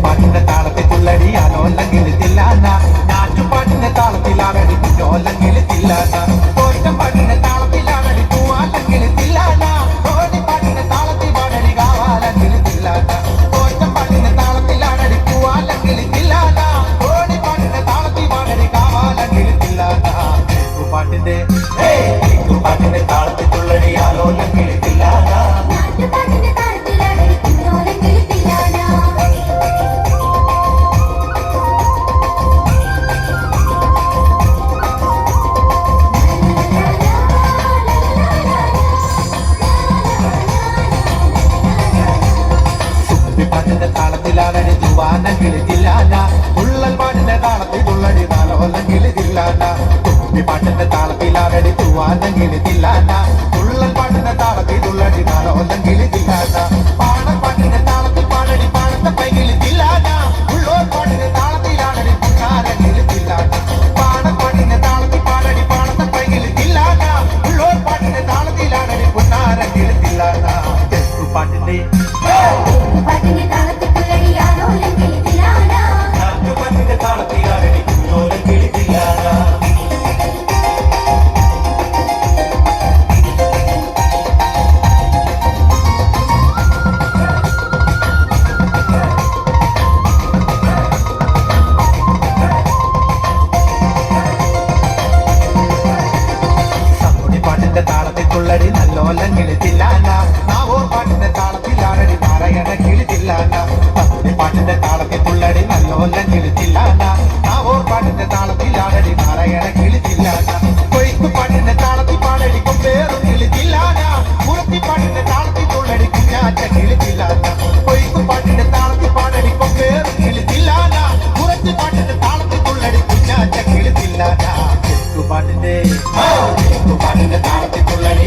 പാട്ടിന്റെ താളത്തിൽ അലോല്ലെങ്കിൽ തില്ലാന നാട്ടുപാട്ടിന്റെ താളത്തിലാകടി കുഞ്ഞോല്ലെങ്കിൽ തില്ലാന തോറ്റം പാട്ടിന്റെ താളത്തിലാകടി പൂവാല്ലെങ്കിൽ തില്ലാന ഓടി പാട്ടിന്റെ താളത്തിൽ പാടടി കാവാലെങ്കിൽ തില്ലാന തോറ്റം പാട്ടിന്റെ താളത്തിലാകടി പൂവാല്ലെങ്കിൽ തില്ലാന ഓടി പാട്ടിന്റെ താളത്തിൽ പാടടി കാവാലെങ്കിൽ തില്ലാന പാട്ടിന്റെ പാട്ടിന്റെ താളത്തിൽ തുള്ളടി അലോല്ലെങ്കിൽ തില്ലാന പാട്ടിന്റെ താളത്തിലാകടി തൂവാനെങ്കിൽ തില്ലാന ഉള്ളൽ പാട്ടിന്റെ താളത്തിൽ തുള്ളടി നാലോല്ലെങ്കിൽ തില്ലാന പാട്ടിന്റെ താളത്തിലാകടി തൂവാനെങ്കിൽ തില്ലാന ഉള്ളൽ പാട്ടിന്റെ താളത്തിൽ തുള്ളടി നാലോല്ലെങ്കിൽ തില്ലാന പാണപ്പാട്ടിന്റെ താളത്തിൽ പാടടി പാടത്തെ പൈകിൽ തില്ലാന ഉള്ളോർ പാട്ടിന്റെ താളത്തിലാകടി പുന്നാരെങ്കിൽ തില്ലാന പാണപ്പാട്ടിന്റെ താളത്തിൽ പാടടി പാടത്തെ പൈകിൽ തില്ലാന ഉള്ളോർ പാട്ടിന്റെ താളത്തിലാകടി പുന്നാരെങ്കിൽ തില്ലാന പാട്ടിന്റെ പാട്ടിന്റെ താളത്തിൽ തുള്ളടിയാണോ അല്ലെങ്കിൽ തില്ലാന പാട്ടിന്റെ താളത്തിലാകടി കുഞ്ഞോലെങ്കിൽ തില്ലാന പാട്ടിന്റെ താളത്തിൽ തുള്ളടി നല്ലോല്ലെങ്കിൽ തില്ലാന നാവോർ പാട്ടിന്റെ താളത്തിലാകടി നാരായണങ്കിൽ തില്ലാന പാട്ടിന്റെ താളത്തിൽ തുള്ളടി നല്ലോല്ലെങ്കിൽ തില്ലാന നാവോർ പാട്ടിന്റെ താളത്തിലാകടി നാരായണങ്കിൽ തില്ലാന കൊയ്ത്തു പാട്ടിന്റെ താളത്തിൽ പാടടി കൊമ്പേറുകിൽ തില്ലാന പുറത്തി പാട്ടിന്റെ താളത്തിൽ തുള്ളടി കുഞ്ഞാറ്റകിൽ തില്ലാന കൊയ്ത്തു പാട്ടിന്റെ താളത്തിൽ പാടടി കൊമ്പേറുകിൽ തില്ലാന പുറത്തി പാട്ടിന്റെ താളത്തിൽ തുള്ളടി കുഞ്ഞാറ്റകിൽ തില്ലാന പാട്ടിന്റെ താളത്തിൽ തുള്ളടി